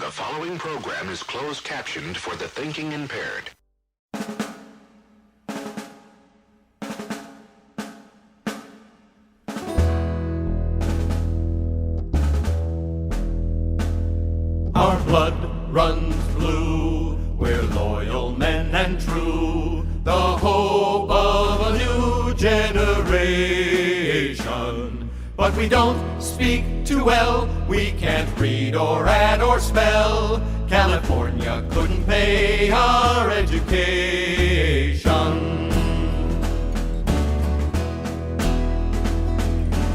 The following program is closed captioned for the thinking impaired. Our blood runs blue, we're loyal men and true, the hope of a new generation. But we don't speak too well, we can't read or add or spell. California couldn't pay our education.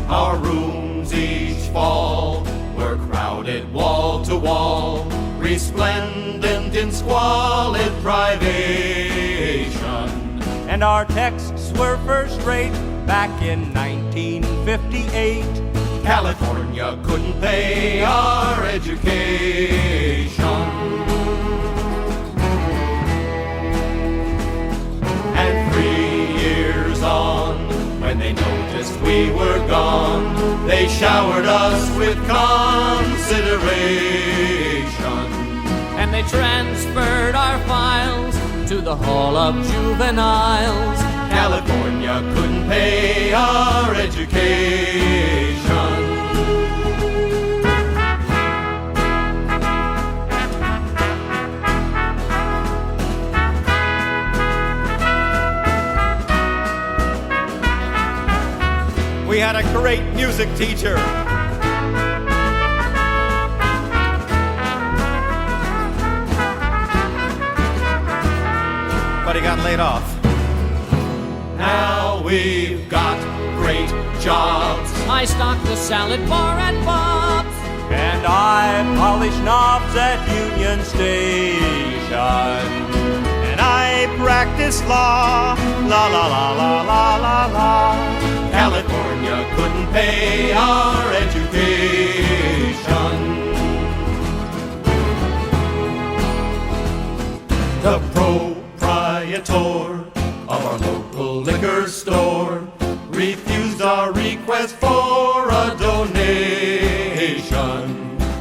Our rooms each fall were crowded wall to wall, resplendent in squalid privation. And our texts were first rate back in 1958. California couldn't pay our education. And 3 years on, when they noticed we were gone, they showered us with consideration. And they transferred our files to the Hall of Juveniles. California couldn't pay our education. We had a great music teacher. But he got laid off. Now we've got great jobs. I stock the salad bar at Bob's. And I polish knobs at Union Station. And I practice law. La la la la la la la. California couldn't pay our education. The proprietor of our local liquor store refused our request for a donation.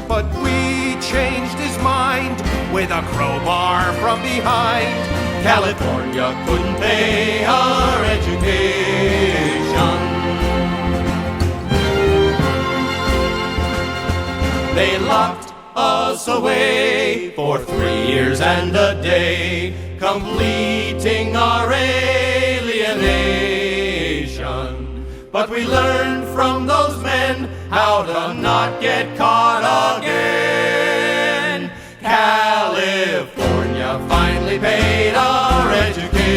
But we changed his mind with a crowbar from behind. California couldn't pay our education. They locked us away for 3 years and a day, completing our alienation. But we learned from those men how to not get caught again. California finally paid our education.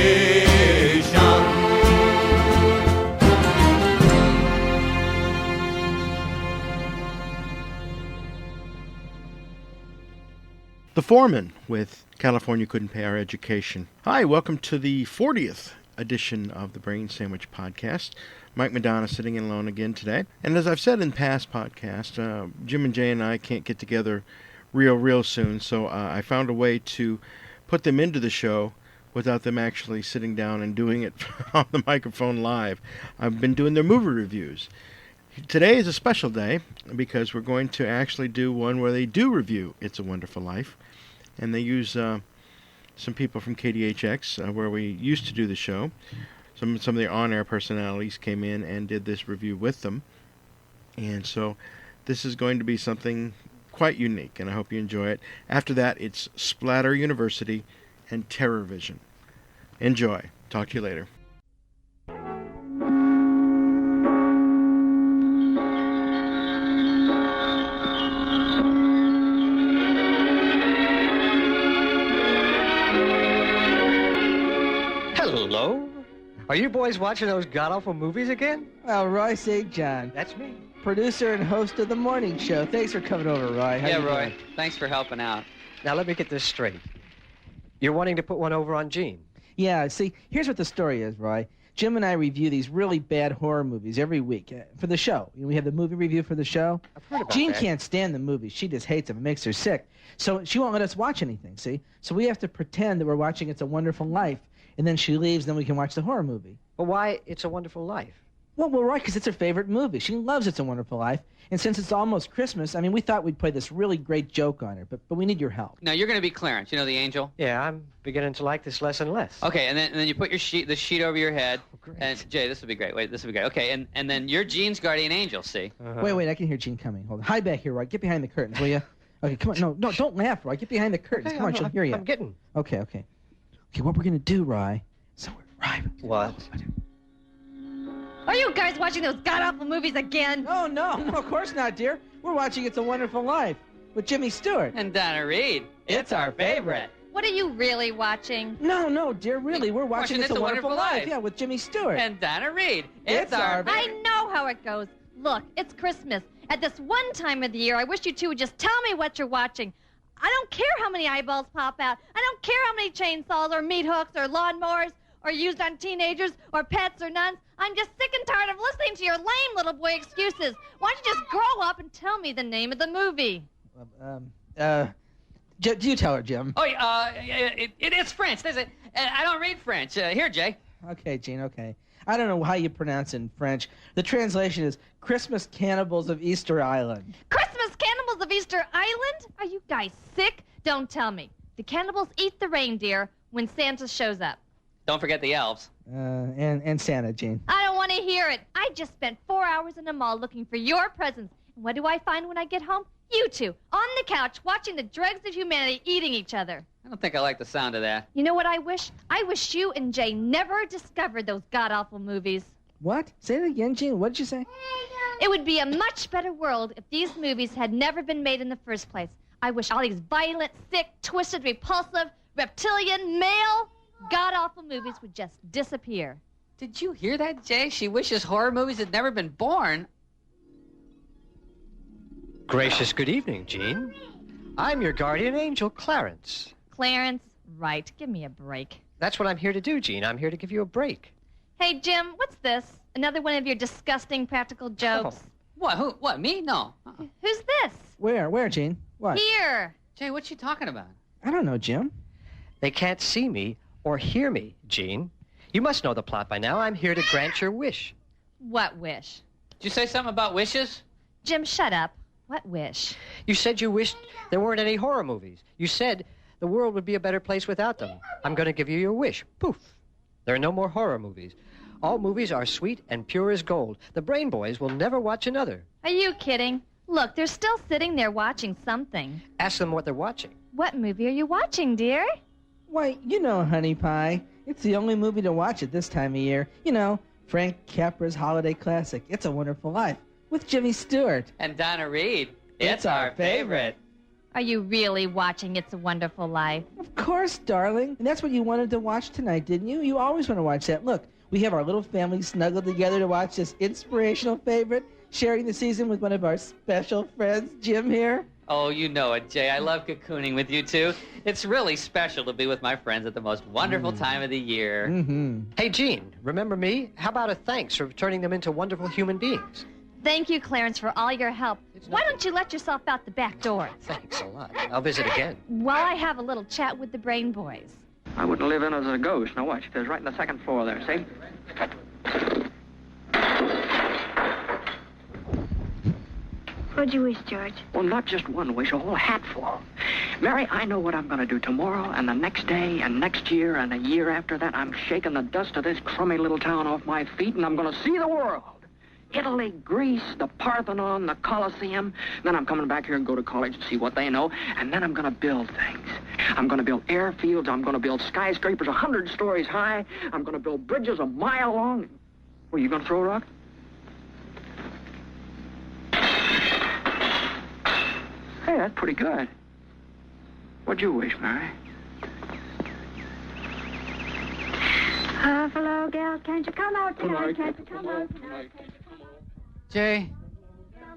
The Foreman with California Couldn't Pay Our Education. Hi, welcome to the 40th edition of the Brain Sandwich Podcast. Mike Madonna sitting in alone again today. And as I've said in past podcasts, Jim and Jay and I can't get together real soon, so I found a way to put them into the show without them actually sitting down and doing it on the microphone live. I've been doing their movie reviews. Today is a special day because we're going to actually do one where they do review It's a Wonderful Life. And they use some people from KDHX, where we used to do the show. Some of their on-air personalities came in and did this review with them. And so this is going to be something quite unique, and I hope you enjoy it. After that, it's Splatter University and Terror Vision. Enjoy. Talk to you later. Hello? Are you boys watching those god-awful movies again? Well, Roy St. John, That's me. producer and host of the morning show. Thanks for coming over, Roy. How Yeah, you Roy. doing? Thanks for helping out. Now let me get this straight. You're wanting to put one over on Gene. Yeah, see, here's what the story is, Roy. Jim and I review these really bad horror movies every week for the show. We have the movie review for the show. I've heard about Jean that. can't stand the movies. She just hates them. It makes her sick. So she won't let us watch anything, see? So we have to pretend that we're watching It's a Wonderful Life, and then she leaves, then we can watch the horror movie. Well, why It's a Wonderful Life? Well, we're right, because it's her favorite movie. She loves It's a Wonderful Life. And since it's almost Christmas, I mean, we thought we'd play this really great joke on her, but we need your help. Now, you're going to be Clarence, you know, the angel? Yeah, I'm beginning to like this less and less. Okay, and then you put the sheet over your head. Oh, great. And, Jay, this will be great. Wait, this will be great. Okay, and then you're Gene's guardian angel, see? Wait, I can hear Gene coming. Hold on. Hide back here, Roy. Get behind the curtains, will you? Okay, come on. No, don't laugh, Roy. Get behind the curtains. Hey, Come on, she'll hear you. I'm getting. Okay. Okay, what we're going to do, Roy. Roy. What? Are you guys watching those god-awful movies again? Oh, no, of course not, dear. We're watching It's a Wonderful Life with Jimmy Stewart. And Donna Reed. It's our favorite. What are you really watching? No, dear, really. We're watching It's a Wonderful Life. Life. Yeah, with Jimmy Stewart. And Donna Reed. It's our I know how it goes. Look, it's Christmas. At this one time of the year, I wish you two would just tell me what you're watching. I don't care how many eyeballs pop out. I don't care how many chainsaws or meat hooks or lawnmowers or used on teenagers or pets or nuns. I'm just sick and tired of listening to your lame little boy excuses. Why don't you just grow up and tell me the name of the movie? Do you tell her, Jim? Oh, it's French. I don't read French. Here, Jay. Okay, Gene, okay. I don't know how you pronounce it in French. The translation is Christmas Cannibals of Easter Island. Christmas Cannibals of Easter Island? Are you guys sick? Don't tell me. The cannibals eat the reindeer when Santa shows up. Don't forget the elves. And Santa, Gene. I don't want to hear it. I just spent 4 hours in a mall looking for your presents. And what do I find when I get home? You two, on the couch, watching the dregs of humanity eating each other. I don't think I like the sound of that. You know what I wish? I wish you and Jay never discovered those god-awful movies. What? Say it again, Gene. What did you say? It would be a much better world if these movies had never been made in the first place. I wish all these violent, sick, twisted, repulsive, reptilian, male, god-awful movies would just disappear. Did you hear that, Jay? She wishes horror movies had never been born. Gracious good evening, Gene. I'm your guardian angel, Clarence. Clarence, right. Give me a break. That's what I'm here to do, Gene. I'm here to give you a break. Hey, Jim, what's this? Another one of your disgusting practical jokes? What? Who? What? Me? No. Who's this? Where, Gene? What? Here. Jay, what's she talking about? I don't know, Jim. They can't see me or hear me, Gene. You must know the plot by now. I'm here to grant your wish. What wish? Did you say something about wishes? Jim, shut up. What wish? You said you wished there weren't any horror movies. You said the world would be a better place without them. I'm going to give you your wish. Poof. There are no more horror movies. All movies are sweet and pure as gold. The Brain Boys will never watch another. Are you kidding? Look, they're still sitting there watching something. Ask them what they're watching. What movie are you watching, dear? Why, you know, Honey Pie. It's the only movie to watch at this time of year. You know, Frank Capra's holiday classic, It's a Wonderful Life, with Jimmy Stewart. And Donna Reed. It's our favorite. Are you really watching It's a Wonderful Life? Of course, darling. And that's what you wanted to watch tonight, didn't you? You always want to watch that. Look, we have our little family snuggled together to watch this inspirational favorite, sharing the season with one of our special friends, Jim here. Oh, you know it, Jay. I love cocooning with you two. It's really special to be with my friends at the most wonderful time of the year. Mm-hmm. Hey, Gene, remember me? How about a thanks for turning them into wonderful human beings? Thank you, Clarence, for all your help. Why don't you let yourself out the back door? Thanks a lot. I'll visit again. While I have a little chat with the Brain Boys. I wouldn't live in as a ghost. Now watch, there's right in the second floor there, see? What'd you wish, George? Well, not just one wish, a whole hatful. Mary, I know what I'm going to do tomorrow and the next day and next year and a year after that. I'm shaking the dust of this crummy little town off my feet and I'm going to see the world. Italy, Greece, the Parthenon, the Colosseum. Then I'm coming back here and go to college to see what they know. And then I'm going to build things. I'm going to build airfields. I'm going to build skyscrapers 100 stories high. I'm going to build bridges a mile long. Were you going to throw a rock? Hey, that's pretty good. What'd you wish, Mary? Hello, gal, can't you come out tonight? Can't you come out tonight? Jay,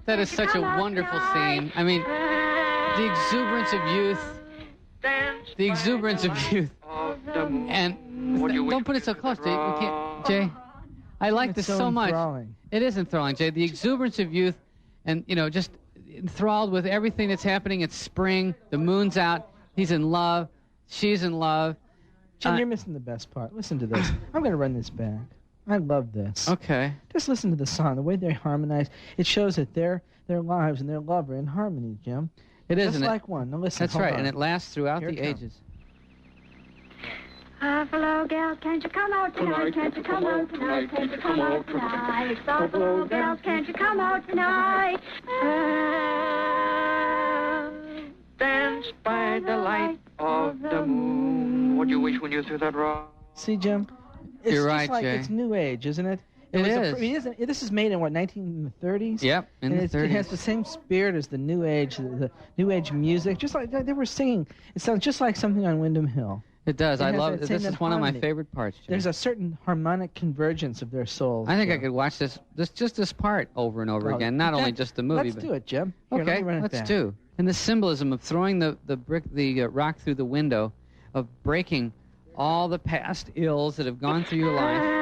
that is such a wonderful scene. I mean, the exuberance of youth. The exuberance of youth. And don't put it so close, Jay. You can't, Jay. I like this so much. Enthralling. It is enthralling, Jay. The exuberance of youth, and just enthralled with everything that's happening. It's spring. The moon's out. He's in love. She's in love. Jim, you're missing the best part. Listen to this. I'm going to run this back. I love this. Okay. Just listen to the song, the way they harmonize. It shows that their lives and their love are in harmony, Jim. It is, Just and like one. Now listen. That's hold right, on. and it lasts throughout Here the it comes. ages. Buffalo girls, can't you come out tonight? Can't you come out tonight? Can't you come out tonight? Buffalo girls, can't you come out tonight? Dance by the light of the moon. What'd you wish when you threw that rock? See, Jim? It's You're just right, like, Jay. It's New Age, isn't it? It was is. This is made in, what, 1930s? Yep, in and the It 30s. has the same spirit as the New Age, the New Age music. Just like they were singing. It sounds just like something on Wyndham Hill. It does. It I has love that it. same This is one of my harmony. favorite parts, Jay. There's a certain harmonic convergence of their souls. I think I Jim. could watch this part over and over Well, again. Not only that- just the movie, Let's but do it, Jim. Here, let okay, me run it let's back. do. And the symbolism of throwing the rock through the window, of breaking all the past ills that have gone through your life.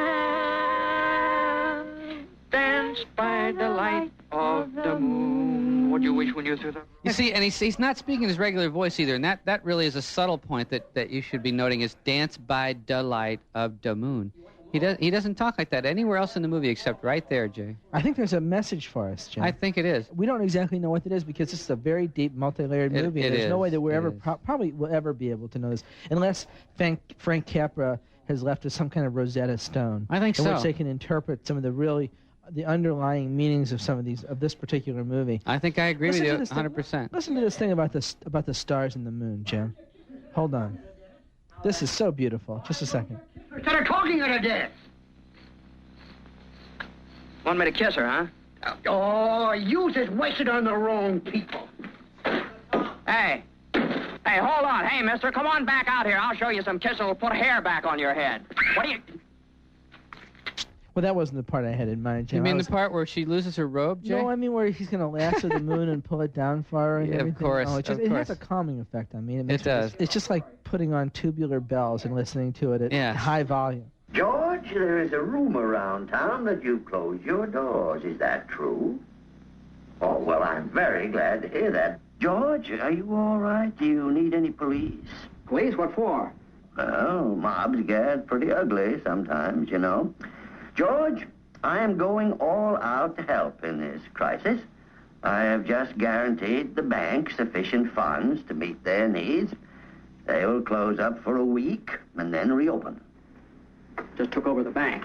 Dance by the light of the moon. What'd you wish when you threw that? You see, and he's not speaking his regular voice either, and that really is a subtle point that you should be noting is dance by the light of the moon. He doesn't talk like that anywhere else in the movie except right there, Jay. I think there's a message for us, Jim. I think it is. We don't exactly know what it is because this is a very deep, multi-layered movie. it There's no is. way that we're It ever is. probably will ever be able to know this unless Frank Capra has left us some kind of Rosetta Stone. I think in so. which they can interpret some of the underlying meanings of some of this particular movie. I think I agree Listen with to you this thing. 100%. Listen to this thing about the stars and the moon, Jim. Hold on. This is so beautiful. Just a second. Instead of talking her to death. Want me to kiss her, huh? Oh, you just wasted on the wrong people. Hey. Hey, hold on. Hey, mister, come on back out here. I'll show you some kissing. We'll put hair back on your head. What do you... Well, that wasn't the part I had in mind, Jim. You mean I the was- part where she loses her robe, Jay? No, I mean where he's going to lasso the moon and pull it down for her and Yeah, of everything. course, Oh, it of has a course. calming effect on me. It does. It's just like putting on tubular bells and listening to it at Yes. high volume. George, there is a rumor around town that you closed your doors. Is that true? Oh, well, I'm very glad to hear that. George, are you all right? Do you need any police? Police? What for? Well, mobs get pretty ugly sometimes, you know. George, I am going all out to help in this crisis. I have just guaranteed the bank sufficient funds to meet their needs. They will close up for a week and then reopen. Just took over the bank.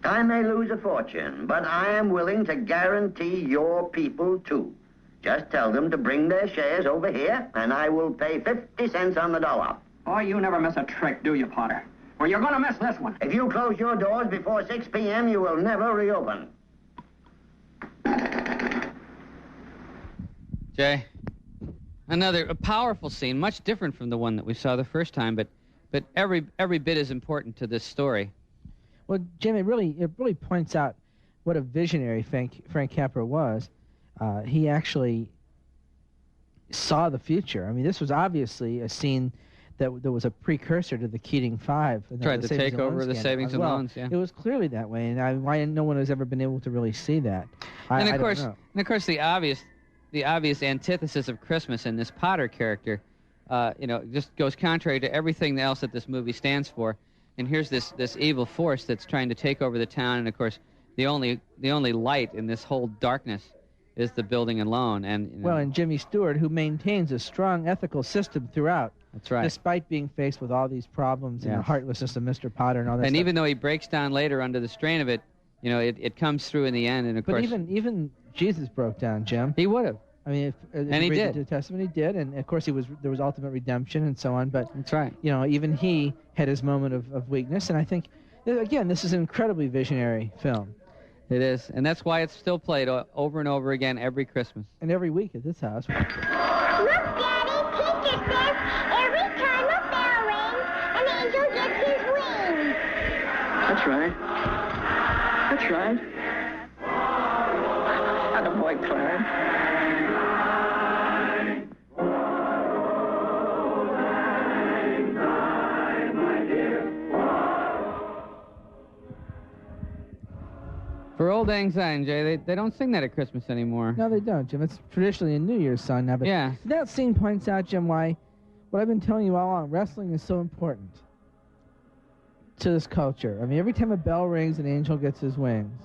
I may lose a fortune, but I am willing to guarantee your people, too. Just tell them to bring their shares over here, and I will pay 50 cents on the dollar. Oh, you never miss a trick, do you, Potter? Well, you're gonna miss this one. If you close your doors before 6 p.m., you will never reopen. Jay, a powerful scene, much different from the one that we saw the first time, but every bit as important to this story. Well, Jim, it really points out what a visionary Frank Capra was. He actually saw the future. I mean, this was obviously a scene that was a precursor to the Keating Five. And Tried the to savings take and over loan the scandal savings as and well. loans, yeah. It was clearly that way, and why no one has ever been able to really see that. And I of don't know. course, the obvious antithesis of Christmas in this Potter character, just goes contrary to everything else that this movie stands for. And here's this evil force that's trying to take over the town. And of course, the only light in this whole darkness is the building and loan. And Well, and Jimmy Stewart, who maintains a strong ethical system throughout. That's right. Despite being faced with all these problems and the Yes. heartlessness of Mr. Potter and all that and stuff. even though he breaks down later under the strain of it, it comes through in the end. And of But course, even Jesus broke down, Jim. he would have. I mean, if And he you read did. the New Testament, he did, and of course there was ultimate redemption and so on. But That's right. even he had his moment of weakness, and I think, again, this is an incredibly visionary film, It is, and that's why it's still played over and over again every Christmas. and every week at this house. Look, Daddy, teacher says every time a bell rings, an angel gets his wings. That's right. That's right. Attaboy, Clarence. For Old Lang Syne, Jay, they don't sing that at Christmas anymore. No, they don't, Jim. It's traditionally a New Year's song now, but Yeah. that scene points out, Jim, why what I've been telling you all along, wrestling is so important. to this culture. I mean, every time a bell rings, an angel gets his wings.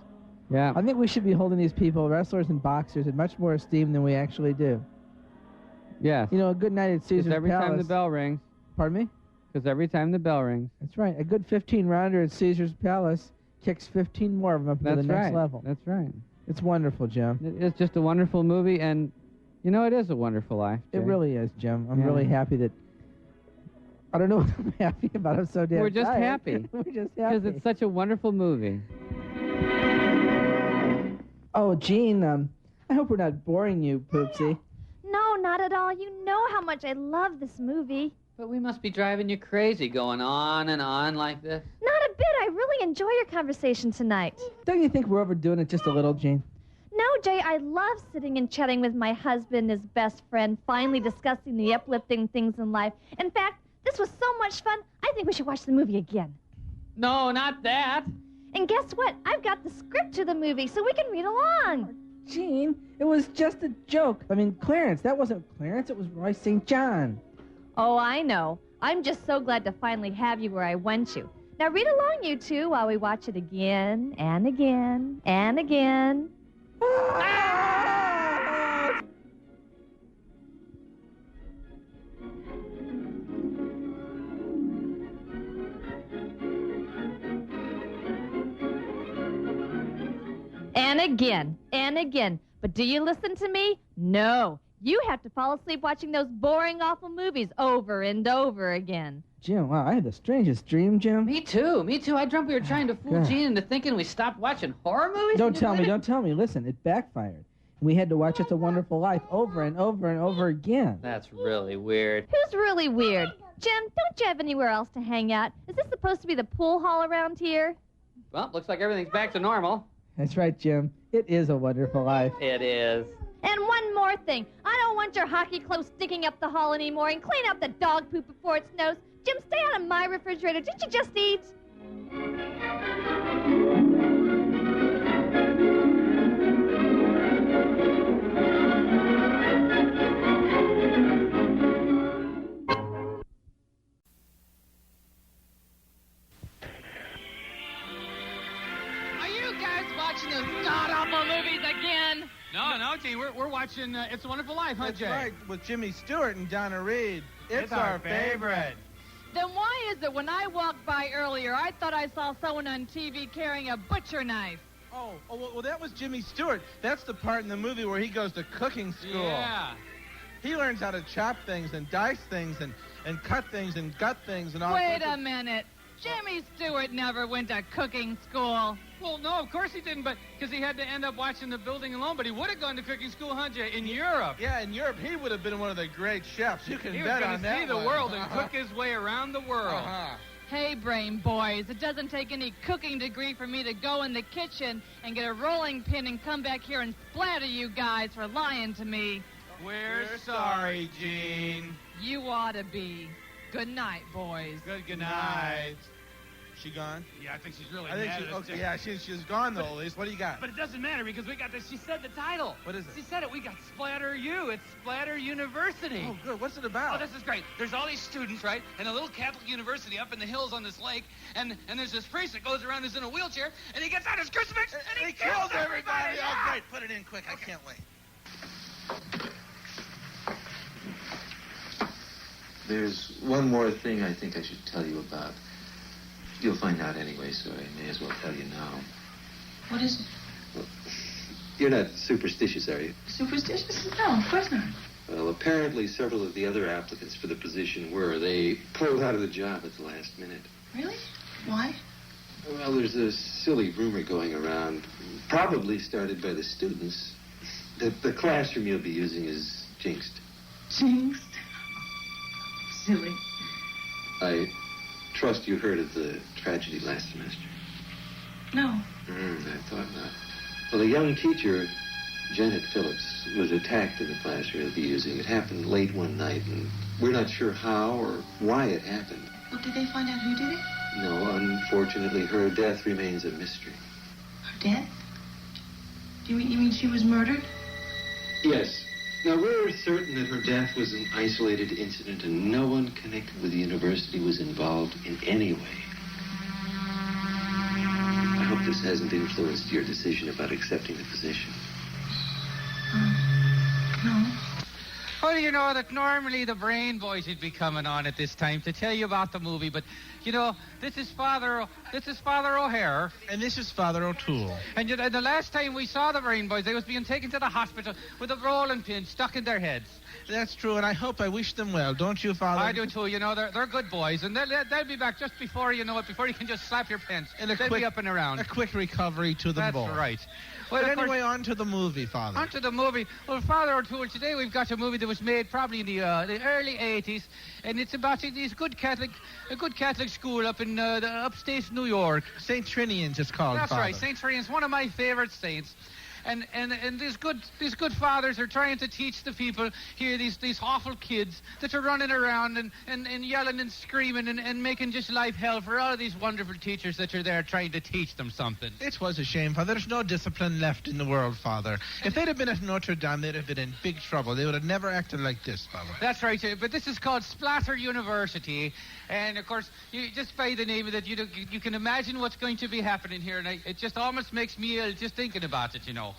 Yeah. I think we should be holding these people, wrestlers and boxers, in much more esteem than we actually do. Yes. You know, a good night at Caesar's Because every Palace. time the bell rings. Pardon me? Because every time the bell rings. That's right. A good 15-rounder at Caesar's Palace kicks 15 more of them up to the That's next right. level. That's right. It's wonderful, Jim. It's just a wonderful movie, and, you know, it is a wonderful life, Jay. It really is, Jim. I'm Yeah. really happy that... I don't know what I'm happy about. I'm so damn We're just tired. happy. We're just happy. Because it's such a wonderful movie. Oh, Gene, I hope we're not boring you, Poopsie. No, not at all. You know how much I love this movie. But we must be driving you crazy going on and on like this. Not a bit. I really enjoy your conversation tonight. Don't you think we're overdoing it just a little, Gene? No, Jay, I love sitting and chatting with my husband, his best friend, finally discussing the uplifting things in life. In fact, this was so much fun, I think we should watch the movie again. No, not that. And guess what? I've got the script to the movie, so we can read along. Gene, it was just a joke. I mean, Clarence, that wasn't Clarence, it was Roy St. John. Oh, I know. I'm just so glad to finally have you where I want you. Now read along, you two, while we watch it again and again and again. And again, and again. But do you listen to me? No. You have to fall asleep watching those boring, awful movies over and over again. Jim, wow, I had the strangest dream, Jim. Me too. I dreamt we were trying to fool God. Gene into thinking we stopped watching horror movies. Don't tell me. Listen, it backfired. We had to watch It's a Wonderful Life over and over and over again. That's really weird. Who's really weird? Jim, don't you have anywhere else to hang out? Is this supposed to be the pool hall around here? Well, looks like everything's back to normal. That's right, Jim. It is a wonderful life. It is. And one more thing. I don't want your hockey clothes sticking up the hall anymore, and clean up the dog poop before it snows. Jim, stay out of my refrigerator. Didn't you just eat? Are you guys watching those god-awful movies again? No, Gene, we're watching It's a Wonderful Life, huh, That's Jay? right, with Jimmy Stewart and Donna Reed. It's our favorite. Then why is it when I walked by earlier, I thought I saw someone on TV carrying a butcher knife? Well, that was Jimmy Stewart. That's the part in the movie where he goes to cooking school. Yeah. He learns how to chop things and dice things and cut things and gut things and all Wait sorts a of... minute. Jimmy Stewart never went to cooking school. Well, no, of course he didn't, but because he had to end up watching The Building Alone, but he would have gone to cooking school, huh, Jay, in Europe. Yeah, in Europe, he would have been one of the great chefs. You can He was bet going on to that see the one. world and cook his way around the world. Uh-huh. Hey, brain boys, it doesn't take any cooking degree for me to go in the kitchen and get a rolling pin and come back here and splatter you guys for lying to me. We're sorry, Gene. You ought to be. Good night, boys. Good night. She gone? Yeah, I think she's really I think mad she, at us, okay, Jay. yeah, she's gone, though, Elise. What do you got? But it doesn't matter because we got this. She said the title. What is it? She said it. We got Splatter U. It's Splatter University. Oh, good. What's it about? Oh, this is great. There's all these students, right, in a little Catholic university up in the hills on this lake, and there's this priest that goes around who's in a wheelchair, and he gets out his crucifix, and he kills everybody. Oh, Yeah. great. Put it in quick. I can't wait. There's one more thing I think I should tell you about. You'll find out anyway, so I may as well tell you now. What is it? Well, you're not superstitious, are you? Superstitious? No, of course not. Well, apparently several of the other applicants for the position were. They pulled out of the job at the last minute. Really? Why? Well, there's a silly rumor going around, probably started by the students, that the classroom you'll be using is jinxed. Jinxed? Silly. I trust you heard of the tragedy last semester. No. I thought not. Well, a young teacher, Janet Phillips, was attacked in the classroom you'll be using. It happened late one night, and we're not sure how or why it happened. Well, did they find out who did it? No, unfortunately, her death remains a mystery. Her death? You mean she was murdered? Yes. Now, we're certain that her death was an isolated incident and no one connected with the university was involved in any way. this hasn't influenced your decision about accepting the position. No. Well, you know that normally the Brain Boys would be coming on at this time to tell you about the movie, but you know this is Father O'Hare, and this is Father O'Toole. And you know, the last time we saw the Brain Boys, they was being taken to the hospital with a rolling pin stuck in their heads. That's true, and I wish them well, don't you, Father? I do too. You know they're good boys, and they'll be back just before you know it, before you can just slap your pants. And they'll be up and around. A quick recovery to them both. That's right. Well, but anyway, on to the movie, Father. On to the movie. Well, Father O'Toole, today we've got a movie that was made probably in the early 80s, and it's about a good Catholic school up in the upstate New York. St. Trinian's it's called, That's Father. right, St. Trinian's, one of my favorite saints. And these good fathers are trying to teach the people here, these awful kids that are running around and yelling and screaming and making just life hell for all of these wonderful teachers that are there trying to teach them something. It was a shame, Father. There's no discipline left in the world, Father. If they'd have been at Notre Dame, they'd have been in big trouble. They would have never acted like this, Father. That's right, but this is called Splatter University, and of course, just by the name of it, you can imagine what's going to be happening here, and it just almost makes me ill just thinking about it, you know.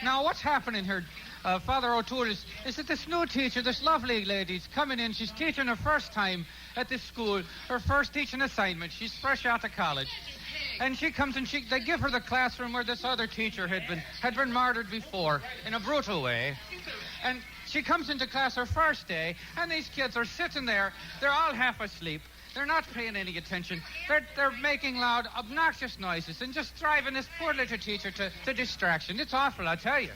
Now, what's happening here, Father O'Toole, is that this new teacher, this lovely lady's coming in. She's teaching her first time at this school, her first teaching assignment. She's fresh out of college. And she comes and they give her the classroom where this other teacher had been martyred before in a brutal way. And she comes into class her first day, and these kids are sitting there. They're all half asleep. They're not paying any attention. They're making loud, obnoxious noises and just driving this poor little teacher to distraction. It's awful, I tell you.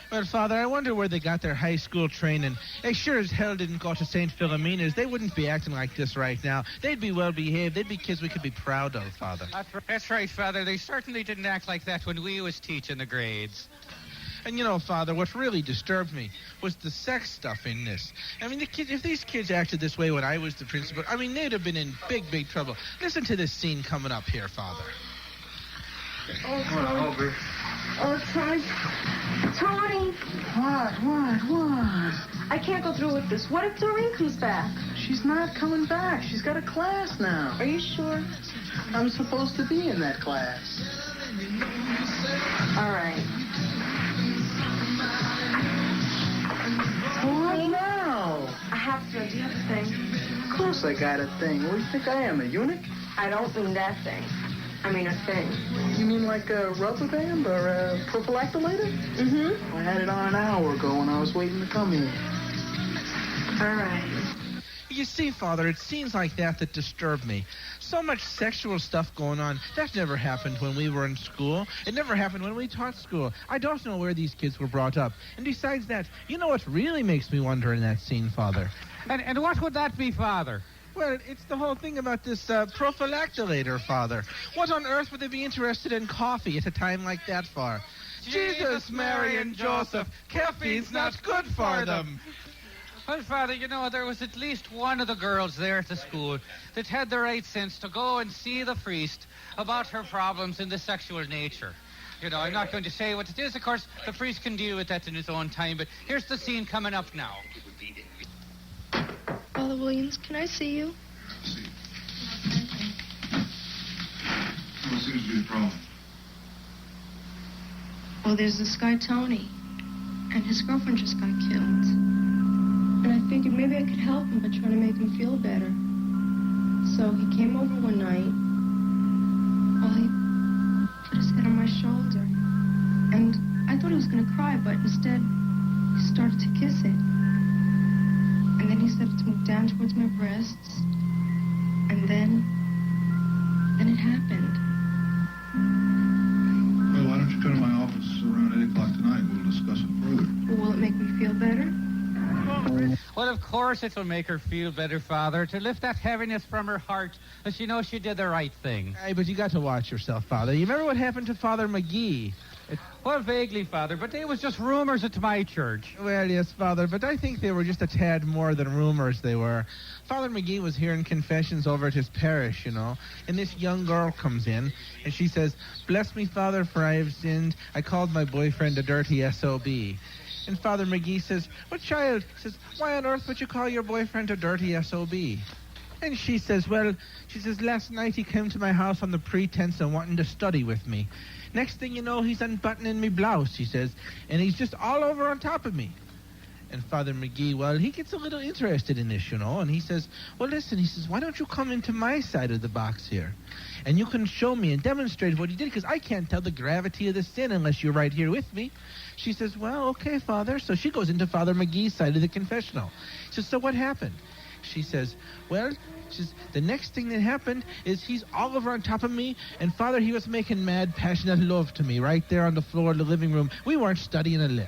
Well, Father, I wonder where they got their high school training. They sure as hell didn't go to St. Philomena's. They wouldn't be acting like this right now. They'd be well behaved. They'd be kids we could be proud of, Father. That's right, Father. They certainly didn't act like that when we was teaching the grades. And you know, Father, what really disturbed me was the sex stuff in this. I mean, if these kids acted this way when I was the principal, I mean, they'd have been in big trouble. Listen to this scene coming up here, Father. Oh, Tony. Oh, Tony. Tony. What? I can't go through with this. What if Doreen comes back? She's not coming back. She's got a class now. Are you sure? I'm supposed to be in that class. All right. What now? I have to. Do you have a thing? Of course I got a thing. What do you think I am, a eunuch? I don't mean that thing. I mean a thing. You mean like a rubber band or a prophylactilator? Mm-hmm. I had it on an hour ago when I was waiting to come here. All right. You see, Father, it's scenes like that disturb me. So much sexual stuff going on. That never happened when we were in school. It never happened when we taught school. I don't know where these kids were brought up. And besides that, you know what really makes me wonder in that scene, Father? And what would that be, Father? Well, it's the whole thing about this prophylactilator, Father. What on earth would they be interested in coffee at a time like that for? Jesus, Mary, and Joseph, caffeine's not good for them. Well, Father, you know, there was at least one of the girls there at the school that had the right sense to go and see the priest about her problems in the sexual nature. You know, I'm not going to say what it is. Of course, the priest can deal with that in his own time, but here's the scene coming up now. Father Williams, can I see you? What seems to be the problem? Well, there's this guy, Tony, and his girlfriend just got killed. And I figured maybe I could help him by trying to make him feel better. So he came over one night. Well, he put his head on my shoulder. And I thought he was going to cry, but instead he started to kiss it. And then he started to move down towards my breasts. And then it happened. Well, why don't you come to my office around 8 o'clock tonight and we'll discuss it further. Will it make me feel better? Well, of course it'll make her feel better, Father, to lift that heaviness from her heart, as she knows she did the right thing. Hey, but you got to watch yourself, Father. You remember what happened to Father McGee? Well, vaguely, Father, but they was just rumors at my church. Well, yes, Father, but I think they were just a tad more than rumors they were. Father McGee was hearing confessions over at his parish, you know, and this young girl comes in, and she says, "Bless me, Father, for I have sinned. I called my boyfriend a dirty S.O.B." And Father McGee says, "What child?" He says, "Why on earth would you call your boyfriend a dirty S.O.B.?" And she says, last night he came to my house on the pretense of wanting to study with me. Next thing you know, he's unbuttoning me blouse, she says, and he's just all over on top of me. And Father McGee, well, he gets a little interested in this, and he says, well, listen, he says, why don't you come into my side of the box here? And you can show me and demonstrate what he did, because I can't tell the gravity of the sin unless you're right here with me. She says, well, okay, Father. So she goes into Father McGee's side of the confessional. She says, so what happened? She says, well, the next thing that happened is he's all over on top of me, and Father, he was making mad, passionate love to me right there on the floor of the living room. We weren't studying a lick.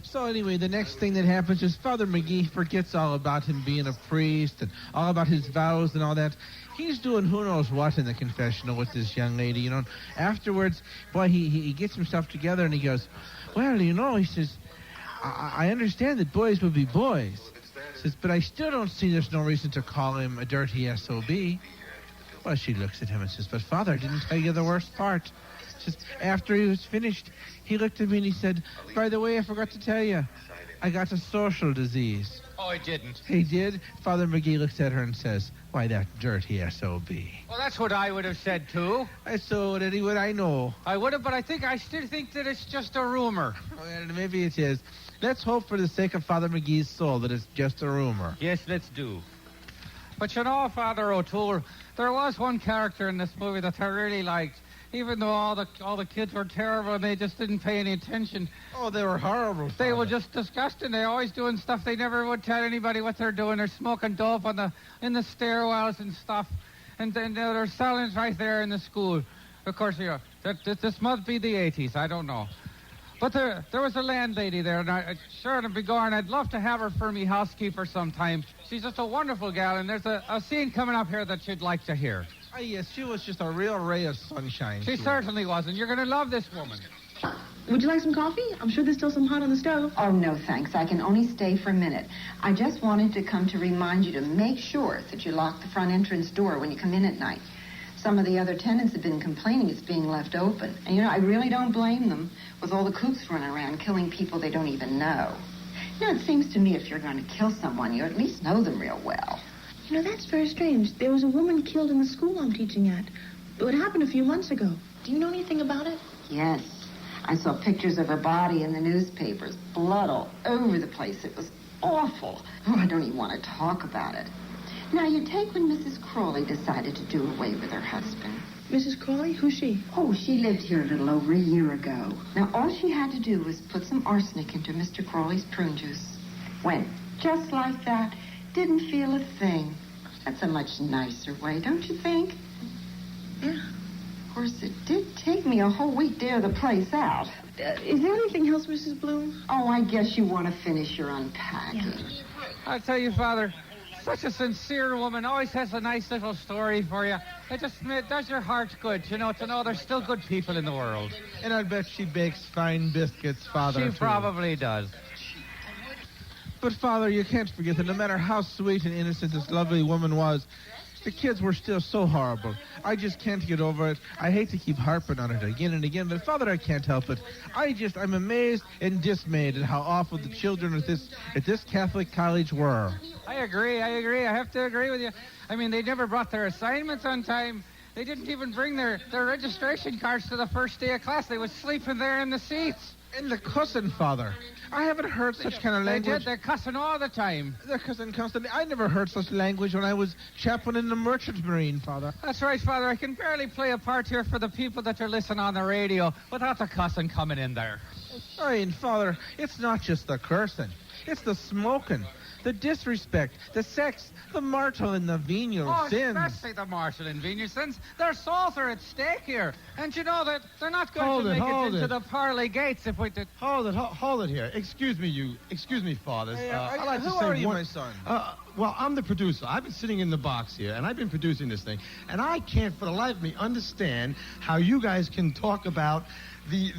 So anyway, the next thing that happens is Father McGee forgets all about him being a priest and all about his vows and all that. He's doing who knows what in the confessional with this young lady, Afterwards, boy, he gets himself together and he goes, well, he says, I understand that boys will be boys. He says, but I still don't see there's no reason to call him a dirty SOB. Well, she looks at him and says, but Father, I didn't tell you the worst part. She says, after he was finished, he looked at me and he said, by the way, I forgot to tell you, I got a social disease. Oh, I didn't. He did? Father McGee looks at her and says, why, that dirty SOB. Well, that's what I would have said, too. So that he would, I know. I would have, but I still think that it's just a rumor. Well, maybe it is. Let's hope for the sake of Father McGee's soul that it's just a rumor. Yes, let's do. But Father O'Toole, there was one character in this movie that I really liked. Even though all the kids were terrible and they just didn't pay any attention. Oh, they were horrible. Father. They were just disgusting. They're always doing stuff. They never would tell anybody what they're doing. They're smoking dope in the stairwells and stuff. And then they're selling it right there in the school. Of course, this must be the 80s. I don't know. But there was a landlady there, and sure to be going. I'd love to have her for me housekeeper sometime. She's just a wonderful gal, and there's a scene coming up here that you'd like to hear. Oh, yes, she was just a real ray of sunshine. She certainly was, and you're going to love this woman. Would you like some coffee? I'm sure there's still some hot on the stove. Oh, no, thanks. I can only stay for a minute. I just wanted to come to remind you to make sure that you lock the front entrance door when you come in at night. Some of the other tenants have been complaining it's being left open. And, I really don't blame them with all the kooks running around killing people they don't even know. It seems to me if you're going to kill someone, you at least know them real well. That's very strange. There was a woman killed in the school I'm teaching at. It happened a few months ago. Do you know anything about it? Yes. I saw pictures of her body in the newspapers. Blood all over the place. It was awful. Oh, I don't even want to talk about it. Now, you take when Mrs. Crawley decided to do away with her husband. Mrs. Crawley? Who's she? Oh, she lived here a little over a year ago. Now, all she had to do was put some arsenic into Mr. Crawley's prune juice. Went just like that. Didn't feel a thing. That's a much nicer way, don't you think? Yeah. Of course, it did take me a whole week to air the place out. Is there anything else, Mrs. Bloom? Oh, I guess you want to finish your unpacking. Yeah. I tell you, Father, such a sincere woman, always has a nice little story for you. It does your heart good, to know there's still good people in the world. And I bet she bakes fine biscuits, Father, She probably does. But, Father, you can't forget that no matter how sweet and innocent this lovely woman was, the kids were still so horrible. I just can't get over it. I hate to keep harping on it again and again, but, Father, I can't help it. I'm amazed and dismayed at how awful the children at this Catholic college were. I agree. I have to agree with you. I mean, they never brought their assignments on time. They didn't even bring their registration cards to the first day of class. They was sleeping there in the seats. And the cussing, Father. I haven't heard such kind of language. They did. They're cussing all the time. They're cussing constantly. I never heard such language when I was chaplain in the Merchant Marine, Father. That's right, Father. I can barely play a part here for the people that are listening on the radio without the cussing coming in there. I mean, Father, it's not just the cursing. It's the smoking, the disrespect, the sex, the mortal and the venial sins. Especially the mortal and venial sins. Their souls are at stake here. And you know that they're not going to make it into the pearly gates if we did. Hold it here. Excuse me, fathers. Hey, I'd like who to say are you, my son? Well, I'm the producer. I've been sitting in the box here, and I've been producing this thing. And I can't for the life of me understand how you guys can talk about the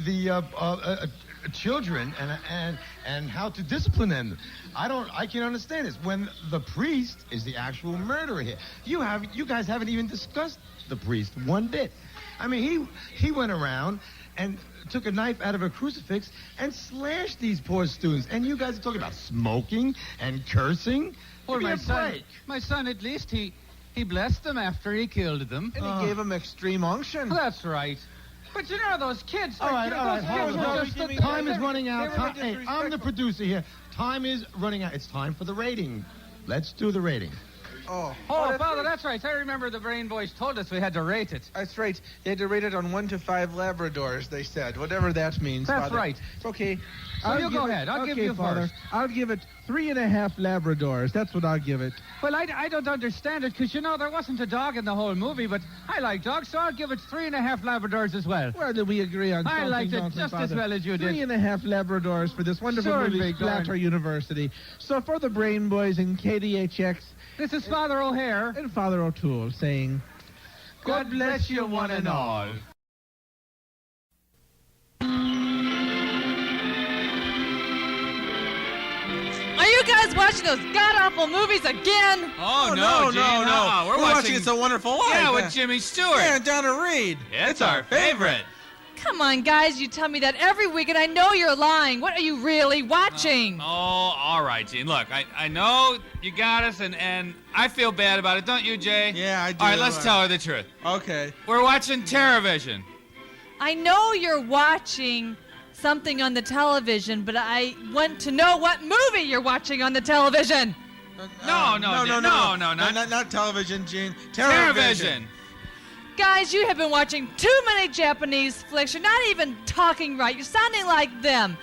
children and how to discipline them. I can't understand this when the priest is the actual murderer here. You guys haven't even discussed the priest one bit. I mean, he went around and took a knife out of a crucifix and slashed these poor students. And you guys are talking about smoking and cursing. Well, my son, at least he He blessed them after he killed them. And he gave them extreme unction. That's right. But you know those kids. All right, hold on. Time is running out. Hey, I'm the producer here. Time is running out. It's time for the rating. Let's do the rating. Oh, Father, that's right. I remember the Brain Boys told us we had to rate it. That's right. They had to rate it on 1 to 5 Labradors, they said. Whatever that means, That's Father. right. It's okay. So you go ahead. I'll give you Father. first. I'll give it 3.5 Labradors. That's what I'll give it. Well, I don't understand it because, you know, there wasn't a dog in the whole movie, but I like dogs, so I'll give it 3.5 Labradors as well. Where did we agree on something? I liked it don't we, just as Father? well as you did. 3.5 Labradors for this wonderful Sure, movie, big dog. Splatter University. So for the Brain Boys and KDHX... This is Father O'Hare. And Father O'Toole saying, God bless you one and all. Are you guys watching those god-awful movies again? Oh, no, Gene. No. We're watching It's a Wonderful Life. Yeah, with Jimmy Stewart. Yeah, and Donna Reed. It's our favorite. Come on, guys, you tell me that every week, and I know you're lying. What are you really watching? Oh, all right, Gene. Look, I know you got us, and I feel bad about it, don't you, Jay? Yeah, I do. All right, let's tell her the truth. Okay. We're watching TerraVision. I know you're watching something on the television, but I want to know what movie you're watching on the television. No, not television, Gene. TerraVision. Guys, you have been watching too many Japanese flicks. You're not even talking right. You're sounding like them.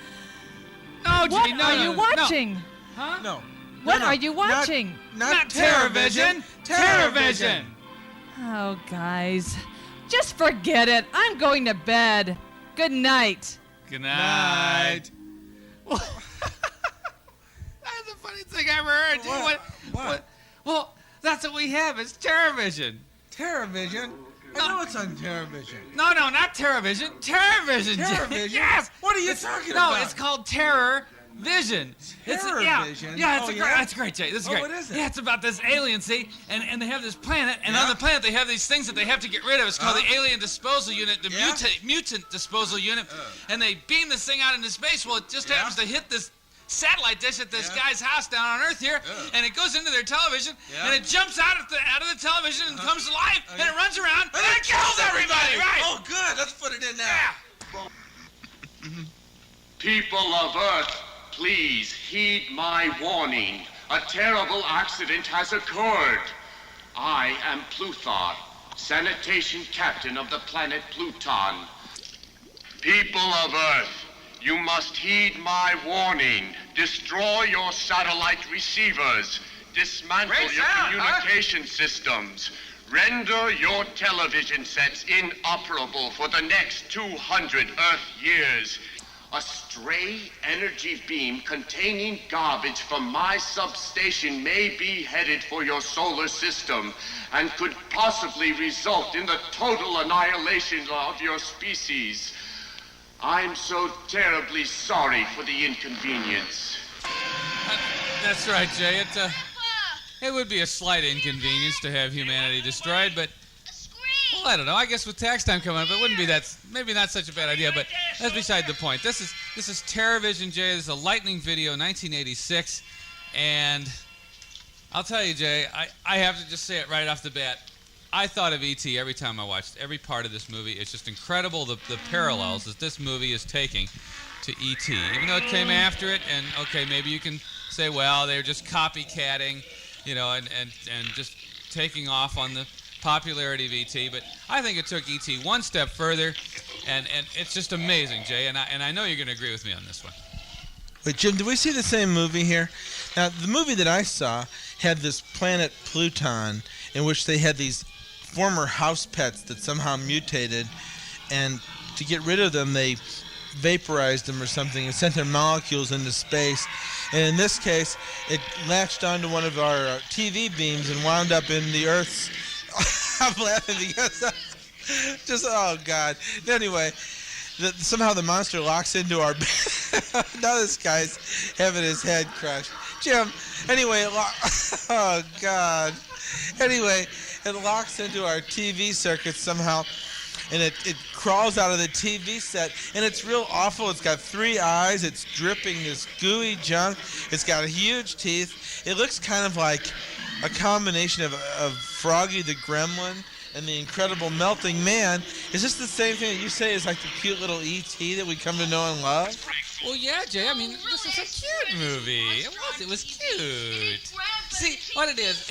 No, What Gene, are you watching? Huh? No. What are you watching? Not TerraVision. TerraVision. Oh, guys. Just forget it. I'm going to bed. Good night. Good night. That's the funniest thing I ever heard. Dude. What? Well, that's what we have. It's TerraVision. TerraVision? I know it's on TerraVision. No, not TerraVision. TerraVision. TerraVision? Yes. What are you talking about? No, it's called TerraVision. TerraVision? Yeah, that's great, Jay. This is great. What is it? Yeah, it's about this alien, see? And they have this planet, and on the planet they have these things that they have to get rid of. It's called the Alien Disposal Unit, the Mutant Disposal Unit. And they beam this thing out into space. Well, it just happens to hit this satellite dish at this guy's house down on Earth here, and it goes into their television, and it jumps out of the television and comes to life, and it runs around, and it kills everybody, right? Oh, good. Let's put it in now. People of Earth, please heed my warning. A terrible accident has occurred. I am Pluthar, sanitation captain of the planet Pluton. People of Earth, you must heed my warning. Destroy your satellite receivers. Dismantle your communication systems. Render your television sets inoperable for the next 200 Earth years. A stray energy beam containing garbage from my substation may be headed for your solar system and could possibly result in the total annihilation of your species. I'm so terribly sorry for the inconvenience. That's right, Jay. It would be a slight inconvenience to have humanity destroyed, but well, I don't know. I guess with tax time coming up, it wouldn't be maybe not such a bad idea, but that's beside the point. This is TerraVision, Jay. This is a Lightning video, 1986, and I'll tell you, Jay, I have to just say it right off the bat. I thought of E.T. every time I watched every part of this movie. It's just incredible the parallels that this movie is taking to E.T. Even though it came after it, and okay, maybe you can say, well, they're just copycatting, you know, and just taking off on the popularity of E.T., but I think it took E.T. one step further, and it's just amazing, Jay, and I know you're going to agree with me on this one. Wait, Jim, did we see the same movie here? Now, the movie that I saw had this planet Pluton in which they had these former house pets that somehow mutated, and to get rid of them, they vaporized them or something and sent their molecules into space. And in this case, it latched onto one of our TV beams and wound up in the Earth's... I'm laughing because... just, oh, God. Anyway... somehow the monster locks into our... now this guy's having his head crushed. Jim, anyway, oh, God. Anyway, it locks into our TV circuit somehow, and it crawls out of the TV set, and it's real awful. It's got 3 eyes. It's dripping this gooey junk. It's got huge teeth. It looks kind of like a combination of Froggy the Gremlin and the Incredible Melting Man. Is this the same thing that you say is like the cute little E.T. that we come to know and love? Well, yeah, Jay. I mean, this is a cute movie. It was cute. See, what it is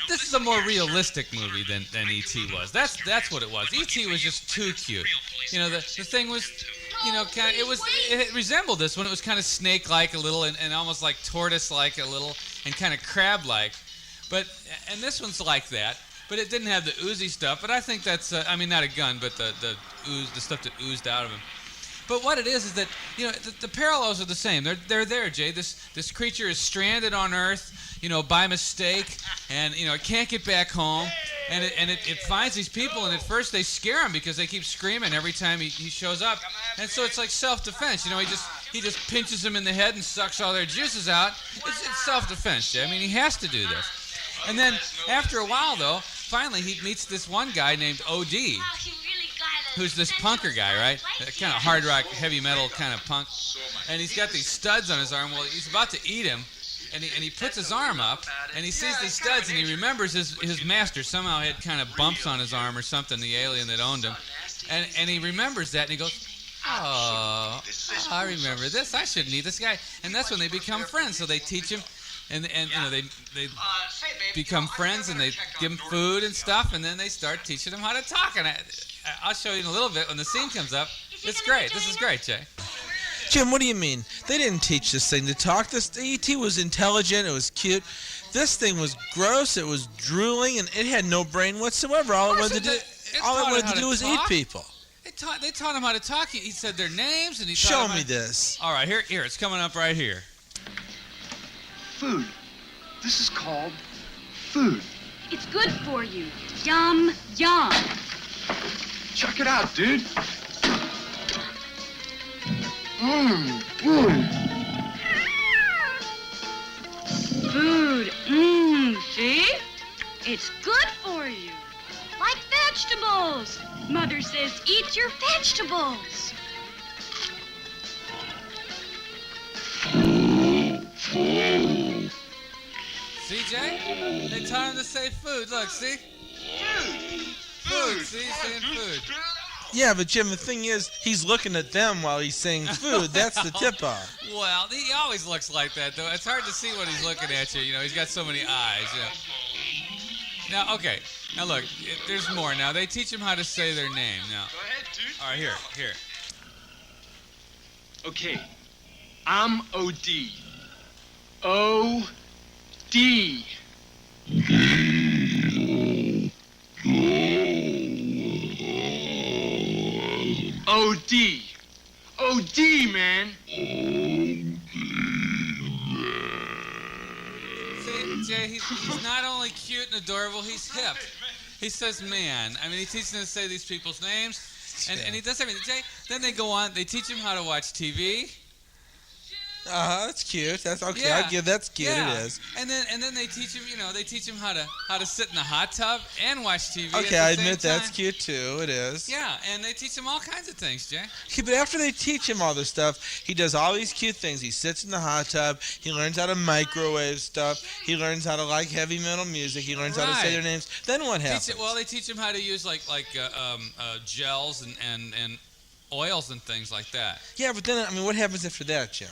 this is a more realistic movie than E.T. was. That's what it was. E.T. was just too cute. You know, the thing was, you know, it resembled this one. It was kind of snake-like a little and almost like tortoise-like a little and kind of crab-like. And this one's like that. But it didn't have the oozy stuff. But I think that's, I mean, not a gun, but the ooze, the stuff that oozed out of him. But what it is that, you know, the parallels are the same. They're there, Jay. This creature is stranded on Earth, you know, by mistake, and you know, it can't get back home, and it finds these people, and at first they scare him because they keep screaming every time he shows up, and so it's like self-defense. You know, he just pinches them in the head and sucks all their juices out. It's self-defense, Jay. I mean, he has to do this. And then after a while, though, finally he meets this one guy named O.D., who's this punker guy, right? Kind of hard rock, heavy metal kind of punk. And he's got these studs on his arm. Well, he's about to eat him, and he puts his arm up, and he sees the studs, and he remembers his master somehow had kind of bumps on his arm or something, the alien that owned him. And he remembers that, and he goes, oh, I remember this. I shouldn't eat this guy. And that's when they become friends. So they teach him, and you know, they become friends, and they give him food and stuff, and then they start teaching him how to talk. And I'll show you in a little bit when the scene comes up. It's great. This is great, Jay. Jim, what do you mean? They didn't teach this thing to talk. This E.T. was intelligent. It was cute. This thing was gross. It was drooling, and it had no brain whatsoever. All it wanted to do was eat people. They taught him how to talk. He said their names, and he taught Show them me this. All right, here. It's coming up right here. Food. This is called food. It's good for you. Yum, yum. Check it out, dude. Food. Food. See? It's good for you. Like vegetables. Mother says eat your vegetables. See, Jay? They taught him to say food. Look, see? Food. See? He's saying food. Yeah, but Jim, the thing is, he's looking at them while he's saying food. That's the tip-off. Well, he always looks like that, though. It's hard to see when he's looking at you. You know, he's got so many eyes. You know. Now, okay. Now, look, there's more. Now, they teach him how to say their name. Now. Go ahead, dude. All right, here. Okay. I'm O.D. O.D. O.D. O.D., man. See, Jay, he's not only cute and adorable, he's hip. He says man. I mean, he teaches him to say these people's names, and he does everything. Jay, then they go on, they teach him how to watch TV. That's cute. That's okay. Yeah. I'll give that's cute. Yeah. It is. And then they teach him, you know, they teach him how to sit in the hot tub and watch TV. Okay, at I the admit same that's time. cute too. It is. Yeah, and they teach him all kinds of things, Jay. Okay, but after they teach him all this stuff, he does all these cute things. He sits in the hot tub. He learns how to microwave stuff. He learns how to like heavy metal music. He learns how to say their names. Then what happens? They teach him how to use like gels and oils and things like that. Yeah, but then I mean, what happens after that, Jim?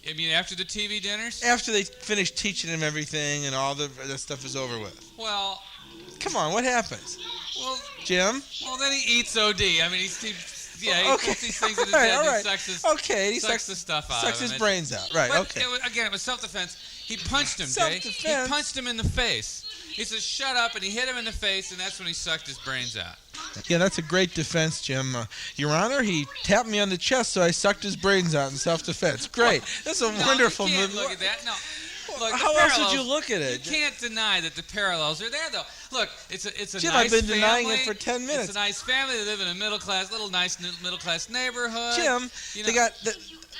I mean, after the TV dinners? After they finish teaching him everything and all that stuff is over with. Well, come on, what happens? Well, Jim? Well, then he eats OD. I mean, he puts these things in his All right, head all and right. he sucks the stuff out sucks of him. his brains out. Right, But okay. It was self-defense. He punched him, Jay. He punched him in the face. He says, shut up, and he hit him in the face, and that's when he sucked his brains out. Yeah, that's a great defense, Jim. Your Honor, he tapped me on the chest, so I sucked his brains out in self-defense. Great. That's a wonderful you can't movie. look at that. No. Look, How else would you look at it? You can't deny that the parallels are there, though. Look, it's a Jim, nice I've been denying family. it for 10 minutes. It's a nice family. They live in a nice middle-class neighborhood. Jim, you know, they got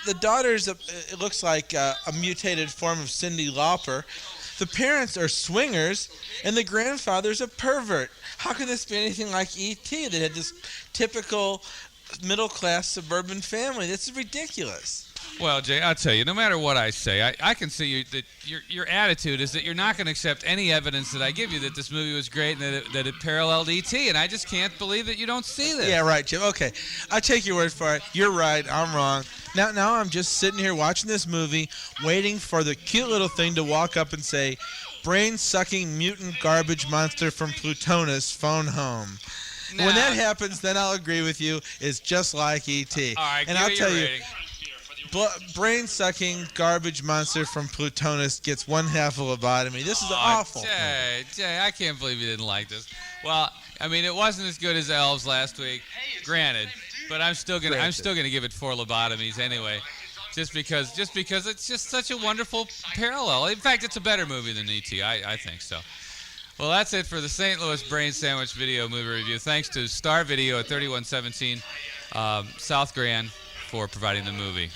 the daughter's, it looks like a mutated form of Cyndi Lauper. The parents are swingers, and the grandfather's a pervert. How can this be anything like E.T. that had this typical middle-class suburban family? This is ridiculous. Well, Jay, I'll tell you, no matter what I say, I can see that your attitude is that you're not going to accept any evidence that I give you that this movie was great and that it paralleled E.T., and I just can't believe that you don't see this. Yeah, right, Jim. Okay, I take your word for it. You're right. I'm wrong. Now I'm just sitting here watching this movie, waiting for the cute little thing to walk up and say, brain-sucking mutant garbage monster from Plutonus, phone home. Now, when that happens, then I'll agree with you. It's just like E.T. All right, and give I'll me tell your you, rating. brain-sucking garbage monster from Plutonus gets one half a lobotomy. This is awful. Jay, I can't believe you didn't like this. Well, I mean, it wasn't as good as Elves last week, granted, but I'm still gonna give it 4 lobotomies anyway, just because it's just such a wonderful parallel. In fact, it's a better movie than E.T. I think so. Well, that's it for the St. Louis Brain Sandwich Video Movie Review. Thanks to Star Video at 3117 South Grand for providing the movie.